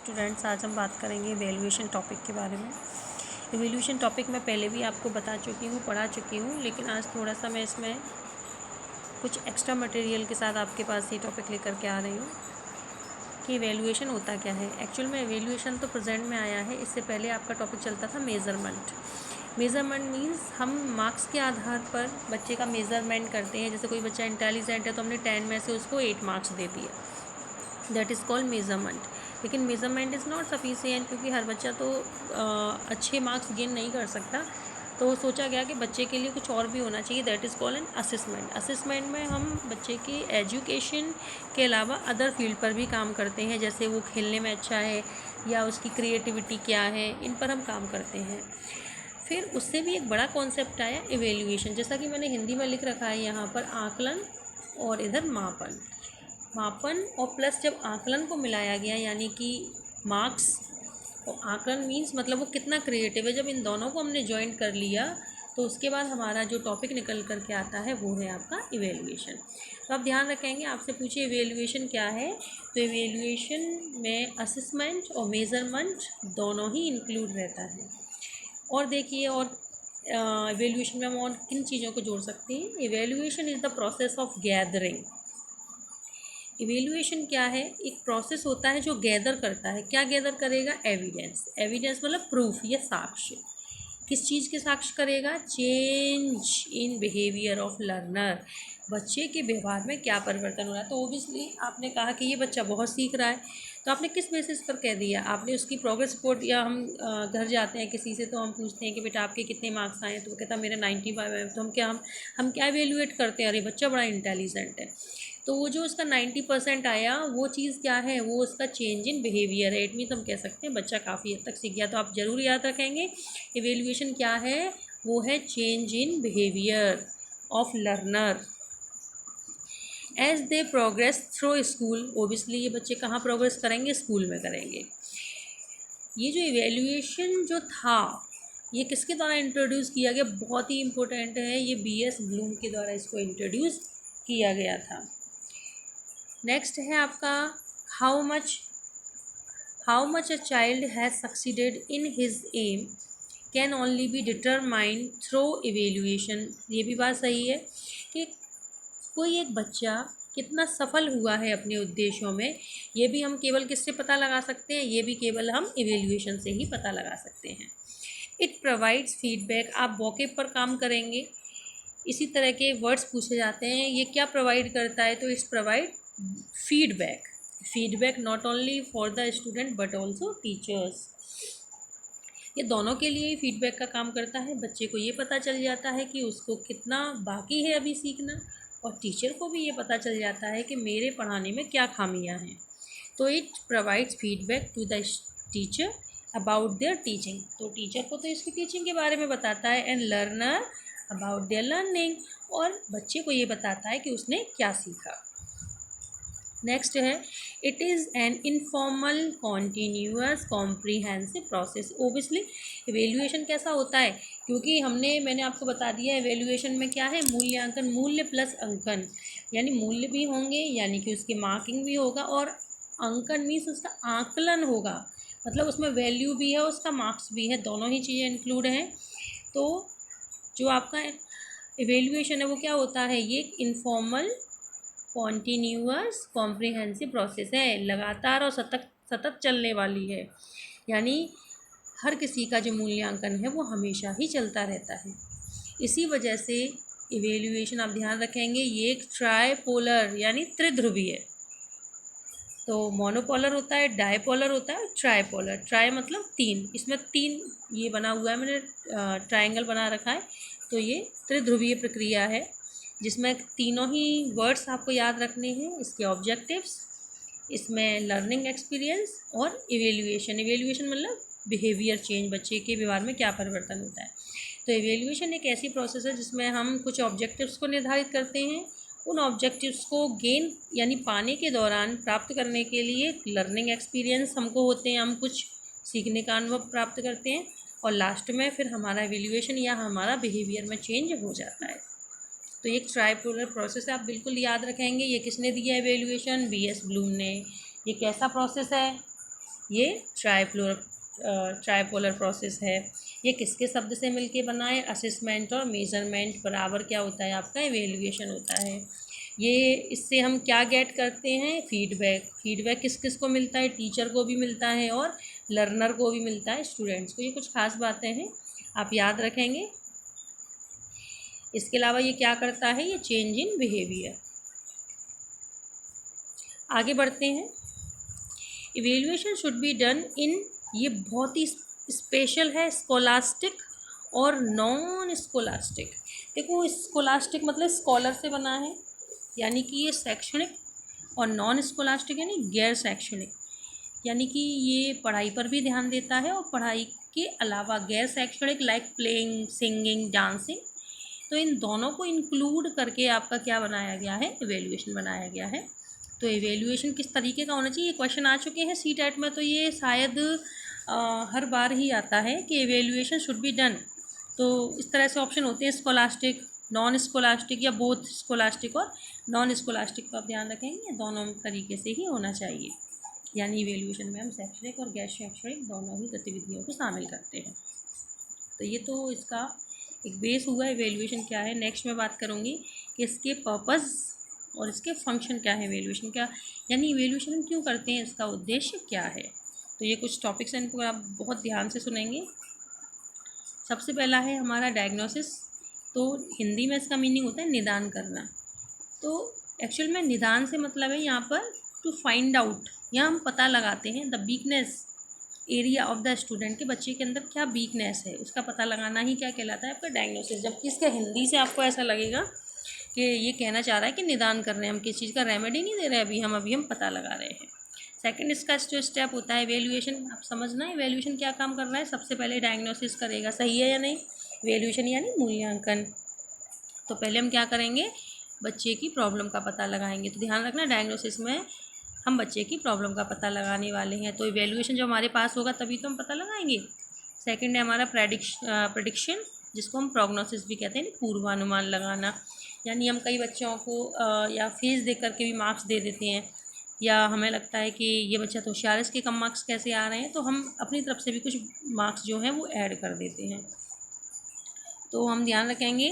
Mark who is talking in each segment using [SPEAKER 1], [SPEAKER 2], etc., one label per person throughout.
[SPEAKER 1] Students, आज हम बात करेंगे एवेल्यूएशन टॉपिक के बारे में। एवेल्यूएशन टॉपिक मैं पहले भी आपको बता चुकी हूँ, पढ़ा चुकी हूँ, लेकिन आज थोड़ा सा मैं इसमें कुछ एक्स्ट्रा मटेरियल के साथ आपके पास ये टॉपिक लेकर के आ रही हूँ कि एवेल्यूएशन होता क्या है। एक्चुअल में एवेल्यूएशन तो प्रेजेंट में आया है, इससे पहले आपका टॉपिक चलता था मेज़रमेंट। मेज़रमेंट मीन्स हम मार्क्स के आधार पर बच्चे का मेज़रमेंट करते हैं। जैसे कोई बच्चा इंटेलिजेंट है तो हमने 10 में से उसको 8 मार्क्स दे दिए, दैट इज़ कॉल्ड मेज़रमेंट। लेकिन मेज़रमेंट इज़ नॉट सफिशिएंट, क्योंकि हर बच्चा तो अच्छे मार्क्स गेन नहीं कर सकता। तो सोचा गया कि बच्चे के लिए कुछ और भी होना चाहिए, that is called an assessment. Assessment में हम बच्चे की एजुकेशन के अलावा अदर फील्ड पर भी काम करते हैं, जैसे वो खेलने में अच्छा है या उसकी क्रिएटिविटी क्या है, इन पर हम काम करते हैं। फिर उससे भी एक बड़ा कॉन्सेप्ट आया एवेल्यूएशन, जैसा कि मैंने हिंदी में लिख रखा है यहाँ पर, आकलन और इधर मापन। मापन और प्लस जब आकलन को मिलाया गया, यानी कि मार्क्स और आकलन मीन्स मतलब वो कितना क्रिएटिव है, जब इन दोनों को हमने ज्वाइन कर लिया तो उसके बाद हमारा जो टॉपिक निकल कर के आता है वो है आपका इवेल्यूएशन। तो आप ध्यान रखेंगे, आपसे पूछिए इवेल्यूएशन क्या है, तो इवेल्यूएशन में असेसमेंट और मेज़रमेंट दोनों ही इंक्लूड रहता है। और देखिए, और इवेल्यूएशन में हम और किन चीज़ों को जोड़ सकते हैं। Evaluation is the process of gathering. Evaluation क्या है, एक प्रोसेस होता है जो गैदर करता है। क्या गैदर करेगा? एविडेंस। एविडेंस मतलब प्रूफ या साक्ष्य। किस चीज़ के साक्ष्य करेगा? Change in behaviour of learner. बच्चे के व्यवहार में क्या परिवर्तन हो रहा है। तो ओबियसली आपने कहा कि ये बच्चा बहुत सीख रहा है, तो आपने किस बेसिस पर कह दिया? आपने उसकी प्रोग्रेस रिपोर्ट, या हम घर जाते हैं किसी से तो हम पूछते हैं कि बेटा आपके कितने मार्क्स आए हैं, तो वो कहता मेरे 95 आए। तो हम क्या एवेल्यूएट करते हैं? अरे बच्चा बड़ा इंटेलिजेंट है। तो वो जो उसका 90% आया, वो चीज़ क्या है? वो उसका चेंज इन बिहेवियर है। इट मीन्स हम कह सकते हैं बच्चा काफ़ी हद तक सीख गया। तो आप ज़रूर याद रखेंगे इवेल्यूएशन क्या है, वो है change in behaviour of learner as they progress through school. Obviously ये बच्चे कहाँ प्रोग्रेस करेंगे? स्कूल में करेंगे। ये जो इवेल्यूएशन जो था, ये किसके द्वारा इंट्रोड्यूस किया गया? बहुत ही इंपॉर्टेंट है, ये BS ब्लूम के द्वारा इसको इंट्रोड्यूस किया गया था। नेक्स्ट है आपका how much a child has succeeded in his aim can only be determined through evaluation. ये भी बात सही है कि कोई एक बच्चा कितना सफल हुआ है अपने उद्देश्यों में, ये भी हम केवल किससे पता लगा सकते हैं? ये भी केवल हम इवेल्यूएशन से ही पता लगा सकते हैं। It provides feedback. आप वोकेब पर काम करेंगे, इसी तरह के वर्ड्स पूछे जाते हैं, ये क्या प्रोवाइड करता है? तो it's provide feedback not only for the student but also teachers. ये दोनों के लिए ही फीडबैक का काम करता है। बच्चे को ये पता चल जाता है कि उसको कितना बाकी है अभी सीखना, और टीचर को भी ये पता चल जाता है कि मेरे पढ़ाने में क्या खामियां हैं। तो it provides feedback to the teacher about their teaching. तो टीचर को तो इसकी टीचिंग के बारे में बताता है, and learner about their learning, और बच्चे को ये बताता है कि उसने क्या सीखा। नेक्स्ट है it is an informal continuous comprehensive process. Obviously evaluation कैसा होता है, क्योंकि मैंने आपको बता दिया इवेल्यूएशन में क्या है, मूल्यांकन, मूल्य प्लस अंकन, यानी मूल्य भी होंगे, यानी कि उसकी मार्किंग भी होगा, और अंकन मीन्स उसका आकलन होगा, मतलब उसमें वैल्यू भी है, उसका मार्क्स भी है, दोनों ही चीज़ें इंक्लूड हैं। तो जो आपका इवेल्यूएशन है वो क्या होता है? ये एक इनफॉर्मल कॉन्टीन्यूअस कॉम्प्रिहेंसिव प्रोसेस है, लगातार और सतत चलने वाली है, यानी हर किसी का जो मूल्यांकन है वो हमेशा ही चलता रहता है। इसी वजह से इवेल्यूएशन, आप ध्यान रखेंगे, ये एक ट्राइपोलर यानी त्रिध्रुवीय है। तो मोनोपोलर होता है, डायपोलर होता है, ट्राइपोलर। ट्राई मतलब 3, इसमें 3 ये बना हुआ है, मैंने ट्राइंगल बना रखा है। तो ये त्रिध्रुवीय प्रक्रिया है जिसमें तीनों ही वर्ड्स आपको याद रखने हैं, इसके ऑब्जेक्टिव्स, इसमें लर्निंग एक्सपीरियंस और इवेल्यूएशन। इवेल्यूएशन मतलब बिहेवियर चेंज, बच्चे के व्यवहार में क्या परिवर्तन होता है। तो इवेल्यूएशन एक ऐसी प्रोसेस है जिसमें हम कुछ ऑब्जेक्टिव्स को निर्धारित करते हैं, उन ऑब्जेक्टिव्स को गेन यानी पाने के दौरान प्राप्त करने के लिए लर्निंग एक्सपीरियंस हमको होते हैं, हम कुछ सीखने का अनुभव प्राप्त करते हैं, और लास्ट में फिर हमारा इवेल्यूएशन या हमारा बिहेवियर में चेंज हो जाता है। तो ये एक ट्राइपोलर प्रोसेस है, आप बिल्कुल याद रखेंगे। ये किसने दिया इवेल्यूएशन? BS ब्लूम ने। ये कैसा प्रोसेस है? ये ट्राइपोलर प्रोसेस है। ये किसके शब्द से मिलके बना है? असेसमेंट और मेजरमेंट बराबर क्या होता है? आपका इवेल्युएशन होता है। ये इससे हम क्या गेट करते हैं? फीडबैक। फीडबैक किस किस को मिलता है? टीचर को भी मिलता है और लर्नर को भी मिलता है, स्टूडेंट्स को। ये कुछ खास बातें हैं, आप याद रखेंगे। इसके अलावा ये क्या करता है? ये चेंज इन बिहेवियर। आगे बढ़ते हैं। Evaluation should be done in, ये बहुत ही स्पेशल है, स्कोलास्टिक और नॉन स्कोलास्टिक। देखो, स्कोलास्टिक मतलब स्कॉलर से बना है, यानी कि ये शैक्षणिक, और नॉन स्कोलास्टिक यानी गैर शैक्षणिक, यानी कि ये पढ़ाई पर भी ध्यान देता है और पढ़ाई के अलावा गैर शैक्षणिक लाइक प्लेइंग, सिंगिंग, डांसिंग। तो इन दोनों को इंक्लूड करके आपका क्या बनाया गया है? इवेल्युएशन बनाया गया है। तो इवेल्युएशन किस तरीके का होना चाहिए? ये क्वेश्चन आ चुके हैं सीटेट में, तो ये शायद हर बार ही आता है कि इवेल्युएशन शुड बी डन। तो इस तरह से ऑप्शन होते हैं, स्कोलास्टिक, नॉन स्कोलास्टिक या बोथ स्कोलास्टिक और नॉन स्कोलास्टिक। का आप ध्यान रखेंगे, दोनों तरीके से ही होना चाहिए। यानी इवेल्युएशन में हम शैक्षणिक और गैर शैक्षणिक दोनों ही गतिविधियों को शामिल करते हैं। तो ये तो इसका एक बेस हुआ इवेल्युएशन क्या है। नेक्स्ट मैं बात करूँगी कि इसके पर्पज़ और इसके फंक्शन क्या है। इवेल्युएशन क्या, यानी इवेल्युएशन हम क्यों करते हैं, इसका उद्देश्य क्या है। तो ये कुछ टॉपिक्स हैं, इनको आप बहुत ध्यान से सुनेंगे। सबसे पहला है हमारा डायग्नोसिस। तो हिंदी में इसका मीनिंग होता है निदान करना। तो एक्चुअल में निदान से मतलब है यहाँ पर टू फाइंड आउट, यहाँ हम पता लगाते हैं the weakness area of the student, के बच्चे के अंदर क्या वीकनेस है उसका पता लगाना ही क्या कहलाता है? आपका डायग्नोसिस। जबकि इसका हिंदी से आपको ऐसा लगेगा कि ये कहना चाह रहा है कि निदान कर रहे हैं हम, किसी चीज़ का रेमेडी नहीं दे रहे अभी हम पता लगा रहे हैं। सेकंड इसका जो स्टेप होता है इवेल्युएशन। आप समझना इवेल्युएशन क्या काम कर रहा है। सबसे पहले डायग्नोसिस करेगा, सही है या नहीं। इवेल्युएशन यानी मूल्यांकन। तो पहले हम क्या करेंगे? बच्चे की प्रॉब्लम का पता लगाएंगे। तो ध्यान रखना, डायग्नोसिस में हम बच्चे की प्रॉब्लम का पता लगाने वाले हैं। तो इवेल्युएशन जब हमारे पास होगा तभी तो हम पता लगाएंगे। सेकंड है हमारा प्रेडिक्शन, जिसको हम प्रोग्नोसिस भी कहते हैं, पूर्वानुमान लगाना। यानी हम कई बच्चों को या फेस देख करके भी मार्क्स दे देते हैं, या हमें लगता है कि ये बच्चा तो होशियार है, इसके कम मार्क्स कैसे आ रहे हैं, तो हम अपनी तरफ से भी कुछ मार्क्स जो हैं वो ऐड कर देते हैं। तो हम ध्यान रखेंगे,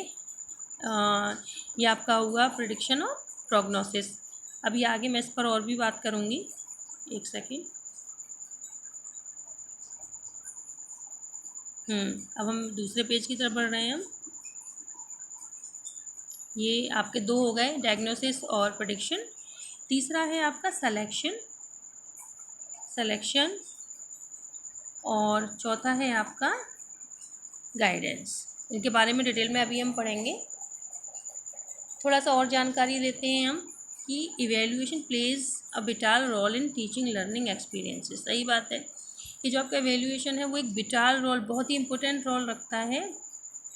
[SPEAKER 1] ये आपका हुआ प्रेडिक्शन और प्रोग्नोसिस। अभी आगे मैं इस पर और भी बात करूँगी, एक सेकेंड। अब हम दूसरे पेज की तरफ बढ़ रहे हैं। हम ये आपके दो हो गए, डायग्नोसिस और प्रेडिक्शन। तीसरा है आपका सिलेक्शन और चौथा है आपका गाइडेंस। इनके बारे में डिटेल में अभी हम पढ़ेंगे। थोड़ा सा और जानकारी लेते हैं हम कि evaluation plays a vital role in teaching learning experiences. सही बात है कि जो आपका इवेल्युएशन है वो एक विटाल रोल, बहुत ही इंपॉर्टेंट रोल रखता है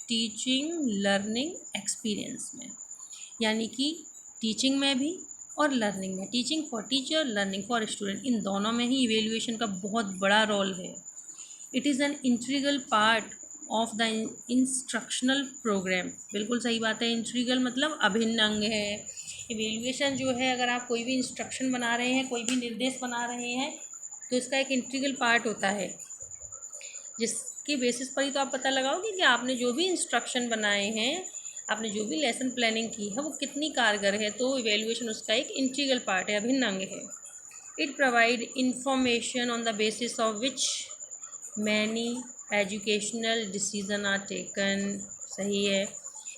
[SPEAKER 1] टीचिंग लर्निंग एक्सपीरियंस में, यानी कि टीचिंग में भी और लर्निंग में। Teaching for teacher, learning for student, इन दोनों में ही इवेल्युएशन का बहुत बड़ा रोल है। It is an integral part of the instructional program. बिल्कुल सही बात है, इंटीग्रल मतलब अभिन्न अंग है। इवेल्युएशन जो है, अगर आप कोई भी इंस्ट्रक्शन बना रहे हैं, कोई भी निर्देश बना रहे हैं, तो इसका एक इंटीग्रल पार्ट होता है, जिसके बेसिस पर ही तो आप पता लगाओगे कि आपने जो भी इंस्ट्रक्शन बनाए हैं, आपने जो भी लेसन प्लानिंग की है, वो कितनी कारगर है। तो इवेल्युएशन उसका एक इंटीग्रल पार्ट है, अभिन्न अंग है। It provide information on the basis of which many educational decision are taken. सही है।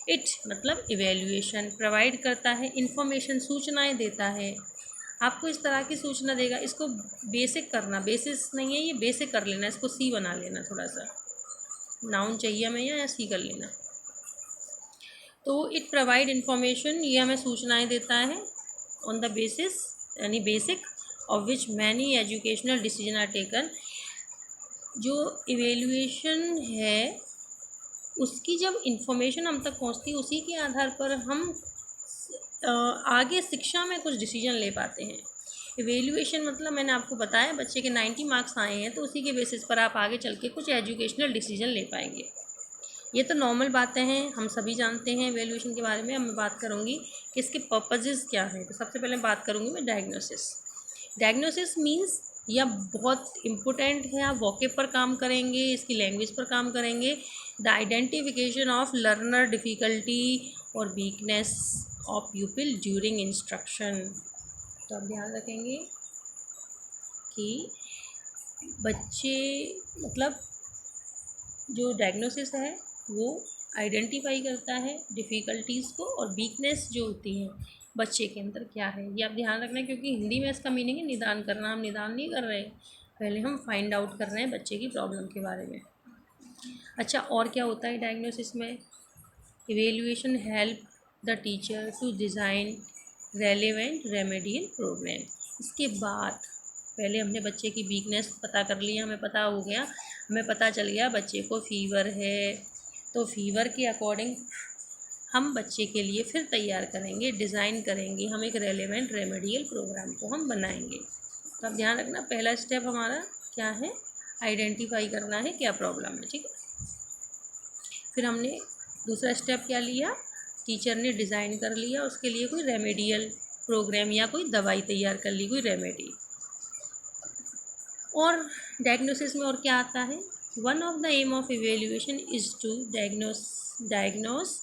[SPEAKER 1] इट मतलब इवेल्युएशन प्रोवाइड करता है इंफॉर्मेशन, सूचनाएं देता है। आपको इस तरह की सूचना देगा। इसको बेसिक करना, बेसिस नहीं है ये, बेसिक कर लेना, इसको सी बना लेना, थोड़ा सा नाउन चाहिए हमें या सी कर लेना। तो इट प्रोवाइड इंफॉर्मेशन, ये हमें सूचनाएं देता है ऑन द बेसिस यानी basic of which many educational decision are taken. जो इवेल्युएशन है उसकी जब इंफॉर्मेशन हम तक पहुंचती है, उसी के आधार पर हम आगे शिक्षा में कुछ डिसीजन ले पाते हैं। इवेल्युएशन मतलब मैंने आपको बताया, बच्चे के 90 मार्क्स आए हैं तो उसी के बेसिस पर आप आगे चल के कुछ एजुकेशनल डिसीजन ले पाएंगे। ये तो नॉर्मल बातें हैं, हम सभी जानते हैं इवेल्युएशन के बारे में। अब मैं बात करूँगी कि इसके पर्पजेज़ क्या हैं। तो सबसे पहले बात करूँगी मैं डायग्नोसिस। डायग्नोसिस मीन्स या बहुत इम्पोर्टेंट है, आप वोकेब पर काम करेंगे, इसकी लैंग्वेज पर काम करेंगे। The identification of learner difficulty और weakness of pupil during instruction. तो आप ध्यान रखेंगे कि बच्चे मतलब जो डायग्नोसिस है वो आइडेंटिफाई करता है डिफ़िकल्टीज़ को, और वीकनेस जो होती है बच्चे के अंदर क्या है ये आप ध्यान रखना है, क्योंकि हिंदी में इसका मीनिंग है निदान करना। हम निदान नहीं कर रहे हैं, पहले हम फाइंड आउट कर रहे हैं बच्चे की प्रॉब्लम के बारे में। अच्छा, और क्या होता है डायग्नोसिस में? Evaluation help the teacher to design relevant remedial programme. इसके बाद पहले हमने बच्चे की वीकनेस पता कर लिया, हमें पता हो गया, हमें पता चल गया बच्चे को फ़ीवर है, तो फ़ीवर के अकॉर्डिंग हम बच्चे के लिए फिर तैयार करेंगे, डिज़ाइन करेंगे, हम एक रेलेवेंट रेमेडियल प्रोग्राम को हम बनाएंगे। तो आप ध्यान रखना, पहला स्टेप हमारा क्या है? आइडेंटिफाई करना है क्या प्रॉब्लम है, ठीक है। फिर हमने दूसरा स्टेप क्या लिया? टीचर ने डिज़ाइन कर लिया, उसके लिए कोई रेमेडियल प्रोग्राम या कोई दवाई तैयार कर ली, कोई रेमेडी। और डायग्नोसिस में और क्या आता है? One of the aim of evaluation is to diagnose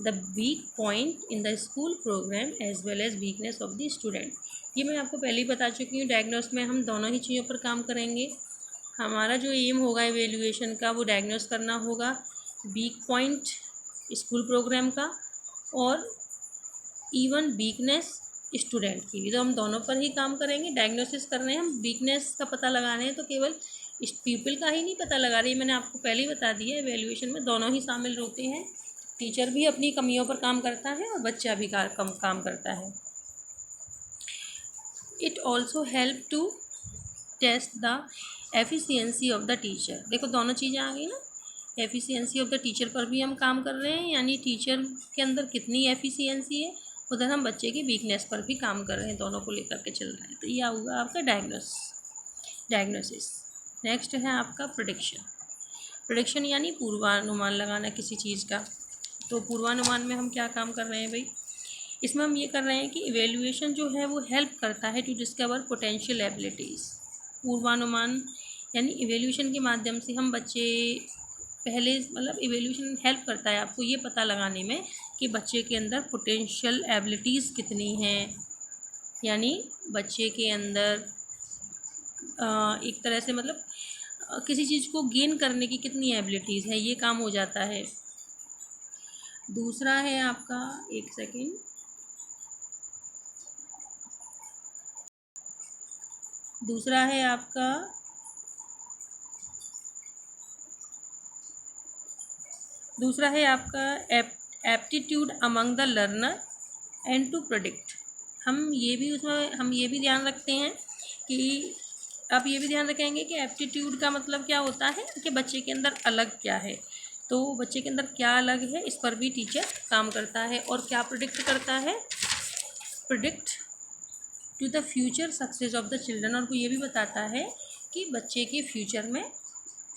[SPEAKER 1] the weak point in the school programme as well as weakness of the student. ये मैं आपको पहले ही बता चुकी हूँ, डायग्नोस में हम दोनों ही चीज़ों पर काम करेंगे। हमारा जो एम होगा इवेल्युएशन का वो डायग्नोस करना होगा वीक पॉइंट स्कूल प्रोग्राम का और इवन वीकनेस स्टूडेंट की भी, तो हम दोनों पर ही काम करेंगे। डायग्नोसिस कर रहे हैं हम, वीकनेस का पता लगा रहे हैं, तो केवल इस पीपल का ही नहीं पता लगा रही, मैंने आपको पहले ही बता दिया एवेल्युएशन में दोनों ही शामिल होते हैं। टीचर भी अपनी कमियों पर काम करता है और बच्चा भी काम करता है। It also help to test the efficiency of the teacher. देखो दोनों चीज़ें आ गई ना, एफिशिएंसी ऑफ द टीचर पर भी हम काम कर रहे हैं, यानी टीचर के अंदर कितनी एफिशिएंसी है, उधर हम बच्चे की वीकनेस पर भी काम कर रहे हैं, दोनों को लेकर के चल रहे हैं। तो ये होगा आपका डायग्नोसिस। नेक्स्ट है आपका प्रेडिक्शन यानी पूर्वानुमान लगाना किसी चीज़ का। तो पूर्वानुमान में हम क्या काम कर रहे हैं भाई? इसमें हम ये कर रहे हैं कि इवेल्युएशन जो है वो हेल्प करता है टू डिस्कवर पोटेंशियल एबिलिटीज़। पूर्वानुमान यानी इवेल्युएशन के माध्यम से हम बच्चे पहले मतलब इवेल्यूशन हेल्प करता है आपको ये पता लगाने में कि बच्चे के अंदर पोटेंशियल एबिलिटीज़ कितनी हैं, यानी बच्चे के अंदर एक तरह से मतलब किसी चीज़ को गेन करने की कितनी एबिलिटीज़ है, ये काम हो जाता है। दूसरा है आपका, एक सेकेंड, दूसरा है आपका aptitude among the learner and to predict. हम ये भी ध्यान रखते हैं कि आप ये भी ध्यान रखेंगे कि एप्टीट्यूड का मतलब क्या होता है कि बच्चे के अंदर अलग क्या है, तो बच्चे के अंदर क्या अलग है इस पर भी टीचर काम करता है। और क्या प्रेडिक्ट करता है? Predict to the future success of the children, और वो ये भी बताता है कि बच्चे के फ्यूचर में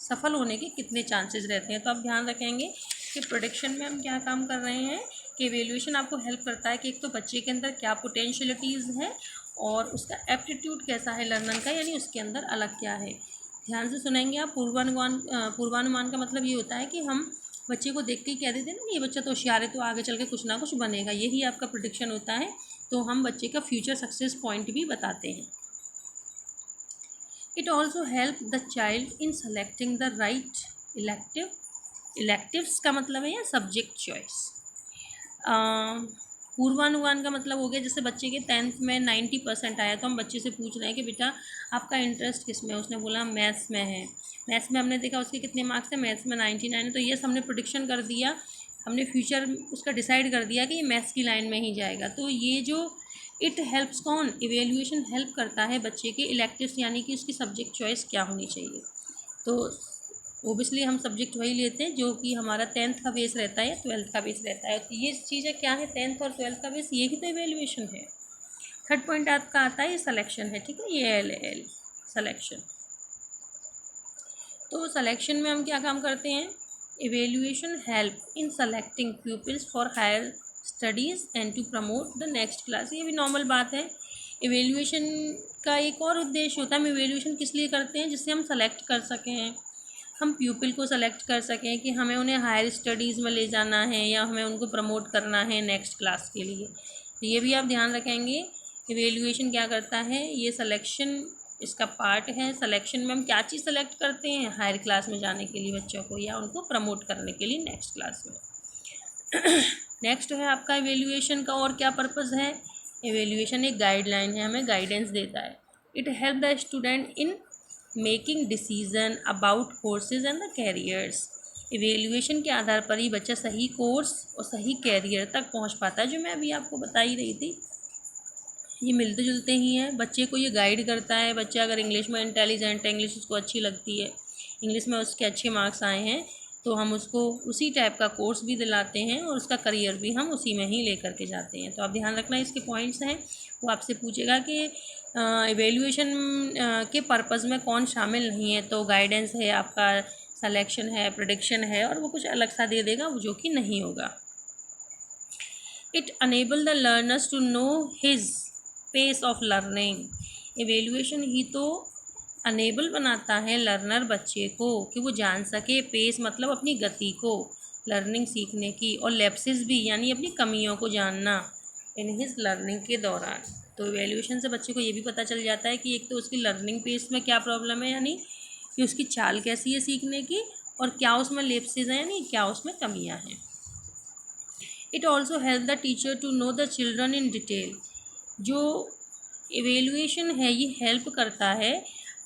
[SPEAKER 1] सफल होने के कितने चांसेस रहते हैं। तो आप ध्यान रखेंगे कि प्रोडिक्शन में हम क्या काम कर रहे हैं कि इवेल्यूएशन आपको हेल्प करता है कि एक तो बच्चे के अंदर क्या पोटेंशियलिटीज़ है और उसका एप्टीट्यूड कैसा है लर्नर का, यानी उसके अंदर अलग क्या है। ध्यान से सुनेंगे आप। पूर्वानुमान का मतलब ये होता है कि हम बच्चे को देख के ही कह देते हैं ना कि ये बच्चा तो होशियार है, तो आगे चल के कुछ ना कुछ बनेगा, यही आपका प्रेडिक्शन होता है। तो हम बच्चे का फ्यूचर सक्सेस पॉइंट भी बताते हैं। It also help the child in selecting the right elective। electives का मतलब है या सब्जेक्ट चॉइस। पूर्वानुमान का मतलब हो गया जैसे बच्चे के 10th में 90% आया, तो हम बच्चे से पूछ रहे हैं कि बेटा आपका इंटरेस्ट किस में है, उसने बोला मैथ्स में है। मैथ्स में हमने देखा उसके कितने मार्क्स हैं, मैथ्स में 99 है, तो ये हमने प्रेडिक्शन कर दिया, हमने फ्यूचर उसका डिसाइड कर दिया कि ये मैथ्स की लाइन में ही जाएगा। तो ये जो इट हेल्प्स कौन? इवेल्यूएशन हेल्प करता है बच्चे के इलेक्टिव्स यानी कि उसकी सब्जेक्ट चॉइस क्या होनी चाहिए। तो ओबियसली हम सब्जेक्ट वही लेते हैं जो कि हमारा 10th का बेस रहता है या 12th का बेस रहता है। तो ये चीज़ें क्या है, 10th और 12th का बेस, यही तो इवेल्यूएशन है। थर्ड पॉइंट आपका आता है ये सिलेक्शन है, ठीक है, ये एल सिलेक्शन। तो सिलेक्शन में हम क्या काम करते हैं? Evaluation help in selecting peoples for higher studies and to promote the next class. ये भी नॉर्मल बात है। इवेल्यूएशन का एक और उद्देश्य होता है, हम इवेल्यूएशन किस लिए करते हैं, जिससे हम सेलेक्ट कर सकें, हम प्यूपिल को सेलेक्ट कर सकें कि हमें उन्हें हायर स्टडीज़ में ले जाना है या हमें उनको प्रमोट करना है नेक्स्ट क्लास के लिए। तो ये भी आप ध्यान रखेंगे, इवेल्यूएशन क्या करता है, ये सिलेक्शन इसका पार्ट है। सिलेक्शन में हम क्या चीज़ सेलेक्ट करते हैं, हायर क्लास में जाने के लिए बच्चों को या उनको प्रमोट करने के लिए नेक्स्ट क्लास में। नेक्स्ट है आपका इवेल्यूएशन का और क्या पर्पज़ है। इवेल्यूएशन एक गाइडलाइन है, हमें गाइडेंस देता है। It help the student in making decision about courses and the carriers. Evaluation के आधार पर ही बच्चा सही कोर्स और सही कैरियर तक पहुंच पाता है, जो मैं अभी आपको बता ही रही थी। ये मिलते जुलते ही हैं, बच्चे को ये गाइड करता है। बच्चा अगर इंग्लिश में इंटेलिजेंट है, इंग्लिश उसको अच्छी लगती है, इंग्लिश में उसके अच्छे मार्क्स आए हैं, तो हम उसको उसी टाइप का कोर्स भी दिलाते हैं और उसका करियर भी हम उसी में ही लेकर के जाते हैं। तो आप ध्यान रखना, इसके पॉइंट्स हैं। वो आपसे पूछेगा कि इवेल्यूएशन के पर्पज़ में कौन शामिल नहीं है, तो गाइडेंस है आपका, सिलेक्शन है, प्रेडिक्शन है, और वो कुछ अलग सा दे देगा जो कि नहीं होगा। It enable the learners to know his pace of learning. Evaluation ही तो अनेबल बनाता है लर्नर बच्चे को कि वो जान सके, पेस मतलब अपनी गति को, लर्निंग सीखने की, और लैप्सेस भी यानी अपनी कमियों को जानना इन हिज लर्निंग के दौरान। तो इवेल्यूएशन से बच्चे को ये भी पता चल जाता है कि एक तो उसकी लर्निंग पेस में क्या प्रॉब्लम है, यानी कि उसकी चाल कैसी है सीखने की, और क्या उसमें लैप्सेस हैं यानी क्या उसमें कमियाँ हैं। It also help the teacher to know the children in detail. जो इवेल्यूएशन है ये हेल्प करता है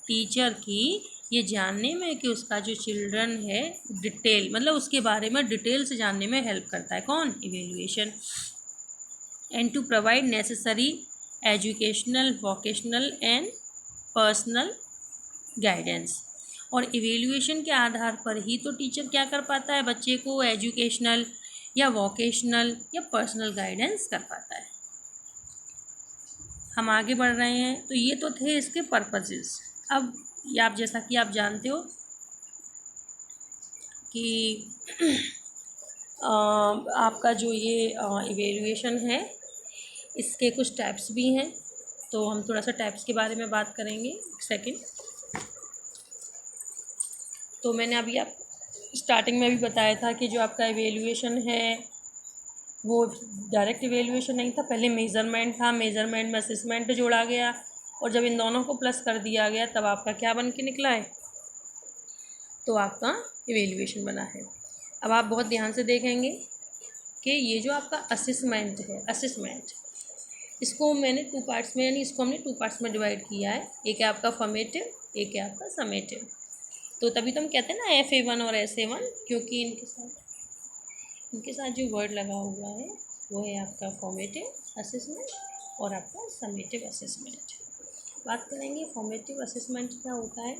[SPEAKER 1] टीचर की ये जानने में कि उसका जो चिल्ड्रन है डिटेल मतलब उसके बारे में डिटेल से जानने में हेल्प करता है। कौन? Evaluation. And to provide necessary educational, vocational and personal guidance. और इवेल्यूएशन के आधार पर ही तो टीचर क्या कर पाता है, बच्चे को एजुकेशनल या वोकेशनल या पर्सनल गाइडेंस कर पाता है। हम आगे बढ़ रहे हैं, तो ये तो थे इसके पर्पसेस। अब ये आप जैसा कि आप जानते हो कि आपका जो ये इवेल्यूएशन है इसके कुछ टाइप्स भी हैं, तो हम थोड़ा सा टाइप्स के बारे में बात करेंगे। एक सेकेंड। तो मैंने अभी आप स्टार्टिंग में भी बताया था कि जो आपका इवेल्यूएशन है वो डायरेक्ट इवेल्यूएशन नहीं था, पहले मेज़रमेंट था, मेज़रमेंट में असेसमेंट जोड़ा गया, और जब इन दोनों को प्लस कर दिया गया तब आपका क्या बन के निकला है, तो आपका इवेल्यूएशन बना है। अब आप बहुत ध्यान से देखेंगे कि ये जो आपका असेसमेंट है, असेसमेंट इसको मैंने टू पार्ट्स में यानी इसको हमने टू पार्ट्स में डिवाइड किया है। एक है आपका फॉर्मेटिव, एक है आपका समेटिव। तो तभी तो हम कहते हैं ना FA1 और SA1, क्योंकि इनके साथ जो वर्ड लगा हुआ है वो है आपका फॉर्मेटिव असेसमेंट और आपका समेटिव असेसमेंट। बात करेंगे फॉर्मेटिव असेसमेंट क्या होता है।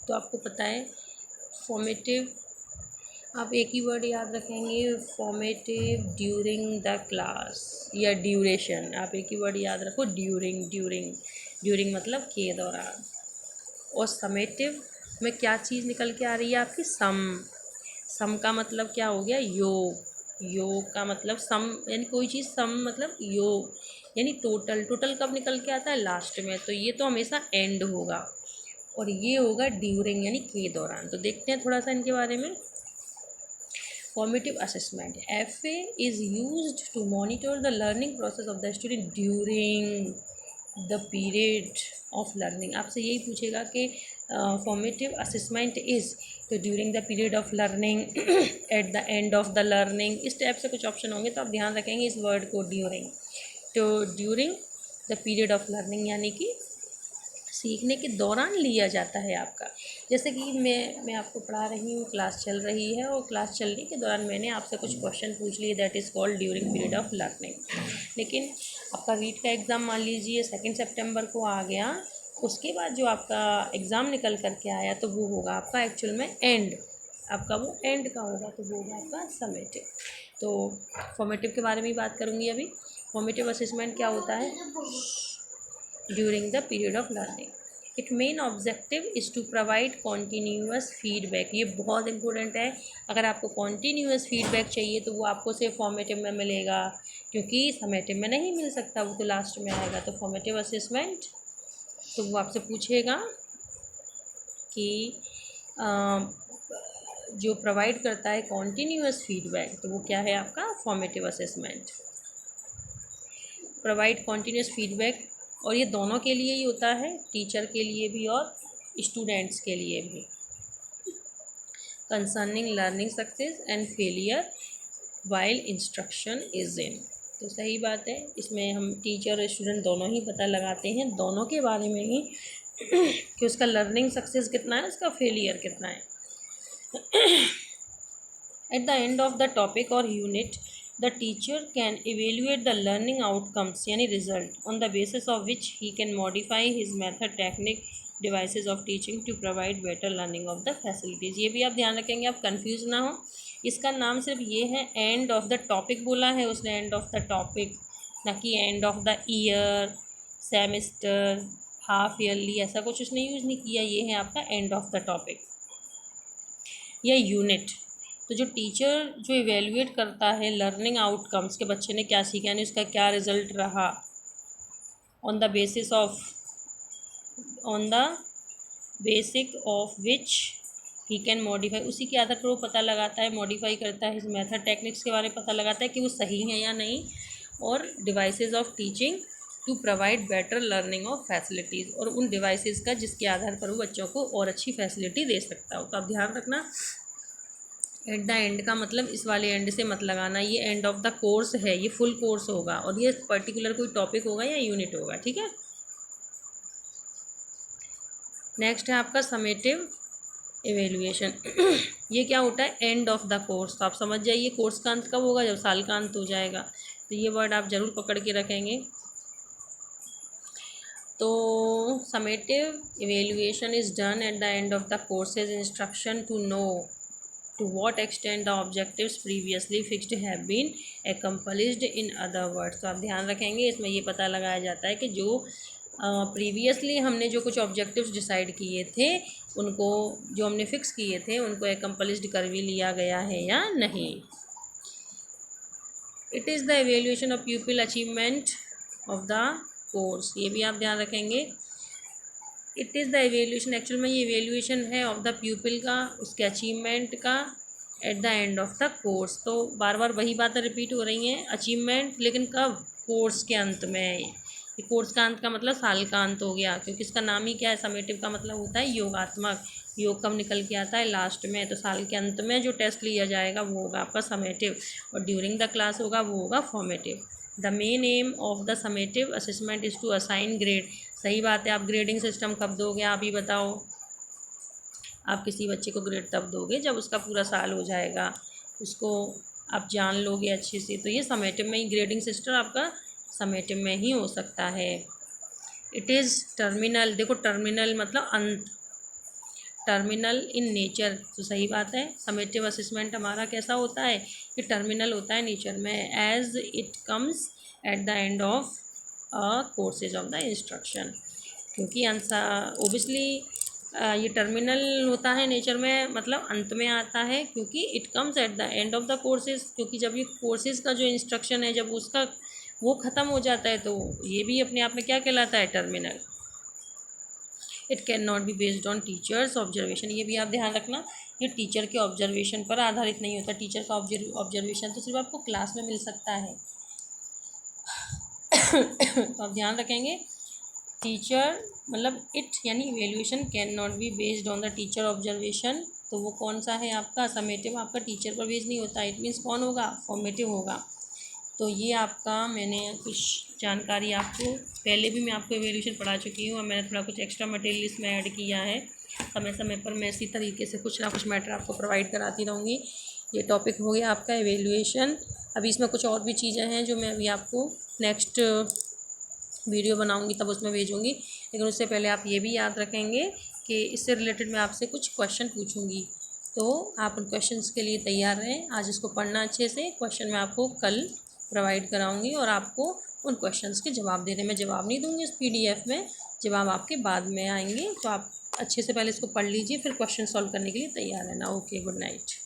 [SPEAKER 1] तो आपको पता है फॉर्मेटिव, आप एक ही वर्ड याद रखेंगे, फॉर्मेटिव ड्यूरिंग द क्लास या ड्यूरेशन। आप एक ही वर्ड याद रखो, ड्यूरिंग। ड्यूरिंग मतलब के दौरान। और समेटिव में क्या चीज़ निकल के आ रही है आपकी, सम का मतलब क्या हो गया, योग का मतलब सम यानी कोई चीज़, सम मतलब योग यानी टोटल कब निकल के आता है, लास्ट में। तो ये तो हमेशा एंड होगा, और ये होगा ड्यूरिंग यानी के दौरान। तो देखते हैं थोड़ा सा इनके बारे में। Formative assessment, FA is used to monitor the learning process of the student during the period of learning. आपसे यही पूछेगा कि फॉर्मेटिव असेसमेंट इज़, तो during the period of learning, at the end of the learning, इस type से कुछ option होंगे। तो आप ध्यान रखेंगे इस वर्ड को, ड्यूरिंग। तो during the period of learning यानी कि सीखने के दौरान लिया जाता है आपका। जैसे कि मैं आपको पढ़ा रही हूँ, क्लास चल रही है, और क्लास चलने के दौरान मैंने आपसे कुछ क्वेश्चन पूछ लिए, that is called during period of learning. लेकिन आपका रीट का एग्ज़ाम मान लीजिए 2 सितंबर को आ गया, उसके बाद जो आपका एग्ज़ाम निकल कर के आया तो वो होगा आपका एक्चुअल में एंड, आपका वो एंड का होगा, तो वो होगा आपका समेटिव। तो फॉर्मेटिव के बारे में ही बात करूँगी अभी। फॉर्मेटिव असेसमेंट क्या होता है, during the period of learning. It main objective is to provide continuous feedback. ये बहुत इंपॉर्टेंट है। अगर आपको कॉन्टीन्यूअस फीडबैक चाहिए तो वो आपको सिर्फ फॉर्मेटिव में मिलेगा, क्योंकि समेटिव में नहीं मिल सकता, वो तो लास्ट में आएगा। तो फॉर्मेटिव असेसमेंट तो वो आपसे पूछेगा कि जो प्रोवाइड करता है कॉन्टीन्यूअस फीडबैक, तो वो क्या है आपका formative assessment. Provide continuous feedback, और ये दोनों के लिए ही होता है, टीचर के लिए भी और स्टूडेंट्स के लिए भी। Concerning learning success and failure while instruction is in. तो सही बात है, इसमें हम टीचर और स्टूडेंट दोनों ही पता लगाते हैं, दोनों के बारे में ही कि उसका लर्निंग सक्सेस कितना है, उसका फेलियर कितना है। At the end of the topic or unit, the teacher can evaluate the learning outcomes यानी result, on the basis of which he can modify his method, technique, devices of teaching to provide better learning of the facilities। ये भी आप ध्यान रखेंगे, आप confuse ना हो। इसका नाम सिर्फ ये है, एंड ऑफ द टॉपिक बोला है उसने, एंड ऑफ द टॉपिक, ना कि and of the year, semester, half yearly, ऐसा कुछ उसने यूज़ नहीं किया। ये है आपका एंड ऑफ द टॉपिक या यूनिट। तो जो टीचर जो इवेल्युएट करता है लर्निंग आउटकम्स के, बच्चे ने क्या सीखा यानी उसका क्या रिजल्ट रहा, on the basis of which he can modify, उसी के आधार पर वो पता लगाता है, मॉडिफाई करता है, इस मेथड टेक्निक्स के बारे में पता लगाता है कि वो सही है या नहीं, और devices of teaching to provide better learning of facilities, और उन डिवाइसेस का जिसके आधार पर वो बच्चों को और अच्छी फैसिलिटी दे सकता हो। तो आप ध्यान रखना, एट द एंड का मतलब इस वाले एंड से मत लगाना, ये एंड ऑफ द कोर्स है, ये फुल कोर्स होगा और ये पर्टिकुलर कोई टॉपिक होगा या यूनिट होगा, ठीक है। नेक्स्ट है आपका समेटिव एवेल्युएशन। ये क्या होता है, एंड ऑफ द कोर्स। तो आप समझ जाइए कोर्स का अंत कब होगा, जब साल का अंत हो जाएगा। तो ये वर्ड आप ज़रूर पकड़ के रखेंगे। तो summative evaluation is done at the end of the courses instruction to know to what extent the objectives previously fixed have been accomplished, in other words। तो आप ध्यान रखेंगे, इसमें ये पता लगाया जाता है कि जो प्रीवियसली हमने जो कुछ ऑब्जेक्टिव्स डिसाइड किए थे, उनको जो हमने फिक्स किए थे उनको एकम्पलिश्ड कर भी लिया गया है या नहीं। It is the evaluation of प्यूपिल achievement of the course, ये भी आप ध्यान रखेंगे। It is the evaluation, actual में ये एवेल्यूएशन है ऑफ द प्यूपिल का, उसके अचीवमेंट का, eight the end of the course. तो बार बार वही बातें रिपीट हो रही हैं, अचीवमेंट, लेकिन कब, कोर्स के अंत में। ये कोर्स का अंत का मतलब साल का अंत हो गया, क्योंकि इसका नाम ही क्या है, समेटिव का मतलब होता है योगात्मक। योग कब निकल के आता है, लास्ट में। तो साल के अंत में जो टेस्ट लिया जाएगा वो होगा आपका समेटिव, और ड्यूरिंग द क्लास होगा वो होगा formative. The main aim of the summative assessment is to assign grade. सही बात है, आप ग्रेडिंग सिस्टम कब दोगे, आप ही बताओ। आप किसी बच्चे को ग्रेड तब दोगे जब उसका पूरा साल हो जाएगा, उसको आप जान लोगे अच्छे से। तो ये समेटिव में ही ग्रेडिंग सिस्टम आपका समेटिव में ही हो सकता है। इट इज़ टर्मिनल, देखो टर्मिनल मतलब अंत, टर्मिनल इन नेचर। तो सही बात है, समेटिव असेसमेंट हमारा कैसा होता है, कि टर्मिनल होता है नेचर में, as it comes at the end of courses of the instruction. क्योंकि ओबियसली ये टर्मिनल होता है नेचर में, मतलब अंत में आता है, क्योंकि it comes at the end of the courses, क्योंकि जब ये कोर्सेज का जो इंस्ट्रक्शन है जब उसका वो ख़त्म हो जाता है, तो ये भी अपने आप में क्या कहलाता है, terminal. It can not be based on teachers observation, ये भी आप ध्यान रखना, ये टीचर के ऑब्जर्वेशन पर आधारित नहीं होता। टीचर का ऑब्जर्वेशन तो सिर्फ आपको क्लास में मिल सकता है। तो आप ध्यान रखेंगे, टीचर मतलब इट यानी evaluation can not be based on the teacher observation. तो वो कौन सा है आपका समेटिव, आपका टीचर पर बेस्ड नहीं होता। इट मीन्स कौन होगा, फॉर्मेटिव होगा। तो ये आपका मैंने कुछ जानकारी आपको पहले भी मैं आपको इवेल्यूएशन पढ़ा चुकी हूँ, और मैंने थोड़ा कुछ एक्स्ट्रा मटेरियल इसमें ऐड किया है। समय समय पर मैं इसी तरीके से कुछ ना कुछ मैटर आपको प्रोवाइड कराती रहूँगी। ये टॉपिक हो गया आपका इवेल्यूएशन। अभी इसमें कुछ और भी चीज़ें हैं जो मैं अभी आपको नेक्स्ट वीडियो बनाऊंगी तब उसमें भेजूंगी, लेकिन उससे पहले आप ये भी याद रखेंगे कि इससे रिलेटेड मैं आपसे कुछ क्वेश्चन पूछूंगी, तो आप उन क्वेश्चंस के लिए तैयार रहें। आज इसको पढ़ना अच्छे से, क्वेश्चन मैं आपको कल प्रोवाइड कराऊंगी और आपको उन क्वेश्चंस के जवाब देने में जवाब नहीं दूंगी इस पीडीएफ में, जवाब आपके बाद में आएंगे। तो आप अच्छे से पहले इसको पढ़ लीजिए, फिर क्वेश्चन सॉल्व करने के लिए तैयार रहना। Okay, good night.